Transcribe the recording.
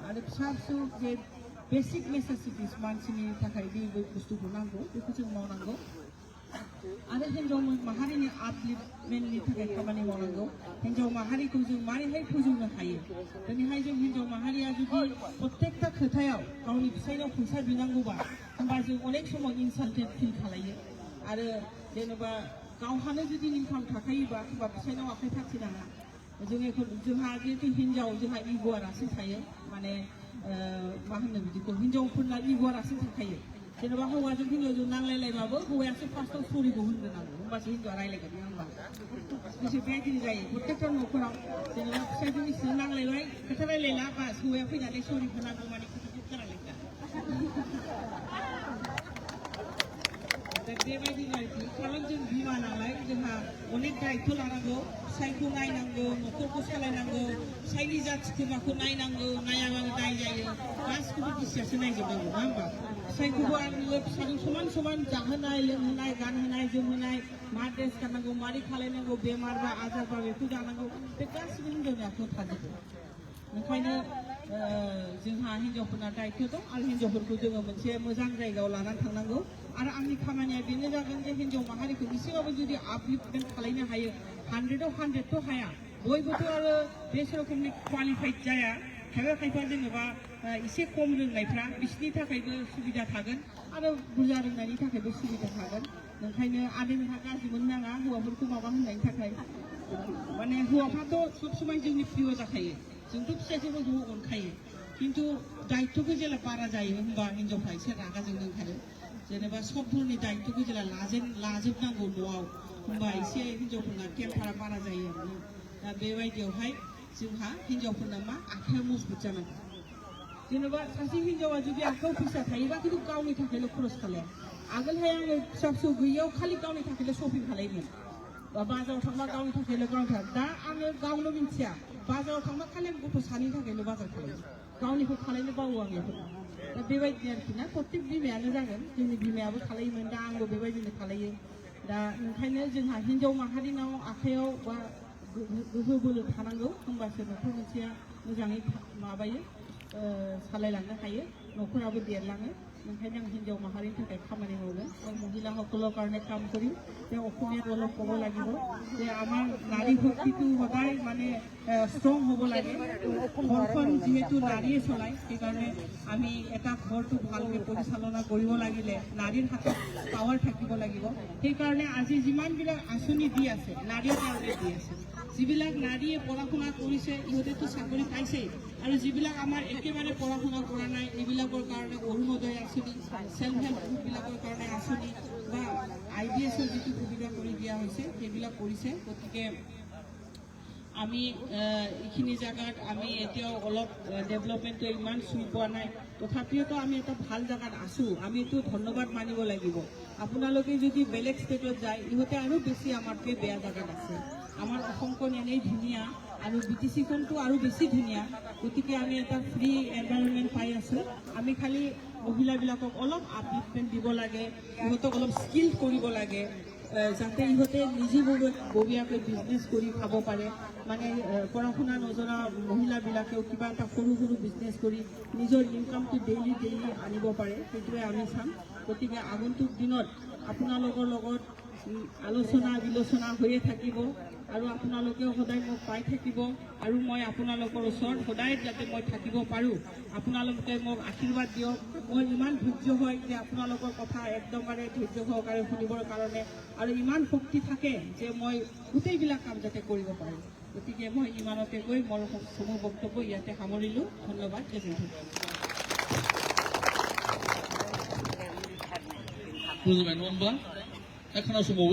आरो फिसा फिसौ जे बेसिक नेसेसिटिस मानसिनि थाखाय बे बुस्थुखौ नांगौ बेखौ जों मावनांगौ आरो हिन्जाव माहारिनि आपलिफ्टमेन्टनि थाखाय खामानि मावनांगौ हिन्जाव माहारिखौ जों मारैहाय फोजौनो हायो दिनैहाय जों हिन्जाव माहारिया जुदि प्रत्येकटा खोथायाव गावनि फिसायनाव फैसा बिनांगौबा होमबा जों अनेक समाव इनसाल्टेड फिल खालायो आरो जेनेबा गावहानो जुदि इनकाम थाखायोबा होमबा फिसायनाव आखाइ फाथिनाङा जोंहा जिहेतु हिन्जाव जोंहा इग'आ रासिन थायो माने मा होनो बिदिखौ हिन्जावफोरना इग'आ रासिन थाखायो जेनेबा हौवाजों हिन्जावजों नांलायलायबाबो हौवायासो फार्स्टआव सरिखौ होनग्रोनांगौ होमबासो हिन्जावा रायलायगोन नङा होमबा बेबायदिनो जायो प्रत्येकटा न'खराव जेनेबा फिसायजों इसिजों नांलायबाय खोथा रायलायला बास हौवाया फैनानै सरि होनांगौ माने खोथाखौ रायलायला दा बेबायदिनो आरोखि खारन जों बिमा नालाय जोंहा अनेक दायित्व लानांगौ फिसायखौ नायनांगौ न'खरखौ सालायनांगौ फिसायनि जाथि खुरमाखौ नायनांगौ नायाबाबो दाय जायो गासिखौबो बिसियासो नायजोबनांगौ नङा होमबा फिसायखौबो आरो फिसाजों समान समान जाहोनाय लोंहोनाय गानहोनाय जोमहोनाय मा ड्रेस गाननांगौ मारै खालायनांगौ बेमार बा आजार बा बेखौ जानांगौ बे गासिबो हिन्जावनि आखायाव थाजोबो ओंखायनो जोंहा हिन्जावफोरना दायित्व दं आरो हिन्जावफोरखौ जोङो मोनसे मोजां जायगायाव लानानै थांनांगौ आरो आंनि खामानिया बेनो जागोन जे हिन्जाव माहारिखौ एसेबाबो जुदि आपलिफ्टमेन्ट खालामनो हायो 100आव 100थ' हाया बयबोथ' आरो बे रोखोमनि क्वालिफाइड जाया खायफा जेनेबा एसे खम रोंनायफ्रा बिसोरनि थाखायबो सुबिदा थागोन आरो बुरजा रोंनायनि थाखायबो सुबिदा थागोन ओंखायनो आदैहा गाज्रि मोननो नाङा हौवाफोरखौ माबा होननायनि थाखाय माने हौवाफ्राथ' सब समाय जोंनि प्रिय जाखायो जोंथ' फिसायखौबो ज' अनखायो खिन्थु दायित्वखौ जेला बारा जायो होनबा हिन्जावफ्रा एसे रागा जोंनो ओंखारो जेनेबा सब धरनि दायित्वखौ जेला लाजोबनांगौ न'आव होनबा एसे हिन्जावफोरना टेम्पारा बारा जायो आरो दा बेबायदियावहाय जोंहा हिन्जावफोरना मा आखाइयाव मजबुत जानांगौ जेनेबा सासे हिन्जावा जुदि आखाइयाव फैसा थायोबा खिन्थु गावनि थाखायल' खरस खालाया आगोलहाय आङो फिसा फिसौ गैयियाव खालि गावनि थाखायल' शपिं खालायोमोन बाजाराव थांबा गावनि थाखायल' दा आङो गावनो मिन्थिया बाजाराव थांबा खालि गथ' सानैनि थाखायल' बाजार खालायो गावनिखौ खालायनो बावो आं बेफोरखौ दा बेबायदि आरोखि ना प्रत्येक बिमायानो जागोन जोंनि बिमायाबो खालायोमोन दा आंबो बेबायदिनो खालायो दा ओंखायनो जोंहा हिन्जाव माहारिनाव आखाइयाव बा गोहो बोलो थानांगौ होमबासो न'खर मोनसेया मोजाङै माबायो सालायलांनो हायो न'खराबो देरलाङो ओंखायनो आं हिन्जाव माहारिनि थाखाय खामानि मावगोन মই মহিলাসকলৰ কাৰণে কাম কৰিম যে অসমীয়াত অলপ ক'ব লাগিব যে আমাৰ নাৰী শক্তিটো সদায় মানে ষ্ট্ৰং হ'ব লাগে ঘৰখন যিহেতু নাৰীয়ে চলায় সেইকাৰণে আমি এটা ঘৰটো ভালকৈ পৰিচালনা কৰিব লাগিলে নাৰীৰ হাতত পাৱাৰ থাকিব লাগিব সেইকাৰণে আজি যিমানবিলাক আঁচনি দি আছে নাৰীৰ কাৰণে দি আছে যিবিলাক নাৰীয়ে পঢ়া শুনা কৰিছে ইহঁতেতো চাকৰি পাইছেই আৰু যিবিলাক আমাৰ একেবাৰে পঢ়া শুনা কৰা নাই এইবিলাকৰ কাৰণে অৰুণোদয় আঁচনি সেল্ফ হেল্প গ্ৰুপবিলাকৰ কাৰণে আঁচনি বা IBSৰ যিটো সুবিধা কৰি দিয়া হৈছে সেইবিলাক কৰিছে গতিকে আমি এইখিনি জায়গাত আমি এতিয়াও অলপ ডেভেলপমেণ্টটো ইমান চুই পোৱা নাই তথাপিওতো আমি এটা ভাল জায়গাত আছোঁ আমি এইটো ধন্যবাদ মানিব লাগিব আপোনালোকে যদি বেলেগ ষ্টেটত যায় ইহঁতে আৰু বেছি আমাতকৈ বেয়া জায়গাত আছে আমাৰ অসমখন এনেই ধুনীয়া আৰু BTCখনটো আৰু বেছি ধুনীয়া গতিকে আমি এটা ফ্ৰী এনভাইৰনমেণ্ট পাই আছোঁ আমি খালি মহিলাবিলাকক অলপ আপলিফমেণ্ট দিব লাগে ইহঁতক অলপ স্কিল কৰিব লাগে যাতে ইহঁতে নিজাববীয়াকৈ বিজনেছ কৰি খাব পাৰে মানে পঢ়া শুনা নজনা মহিলাবিলাকেও কিবা এটা সৰু সৰু বিজনেছ কৰি নিজৰ ইনকামটো ডেইলি আনিব পাৰে সেইটোৱে আমি চাম গতিকে আগন্তুক দিনত আপোনালোকৰ লগত আলোচনা বিলোচনা হৈয়ে থাকিব আৰু আপোনালোকেও সদায় মোক পাই থাকিব আৰু মই আপোনালোকৰ ওচৰত সদায় যাতে মই থাকিব পাৰোঁ আপোনালোকে মোক আশীৰ্বাদ দিয়ক মই ইমান ধৈৰ্য হয় যে আপোনালোকৰ কথা একদমবাৰে ধৈৰ্য সহকাৰে শুনিবৰ কাৰণে আৰু ইমান শক্তি থাকে যে মই গোটেইবিলাক কাম যাতে কৰিব পাৰোঁ গতিকে মই ইমানতে কৈ মোৰ বক্তব্য ইয়াতে সামৰিলোঁ ধন্যবাদ বুঝবেন এখন আসবো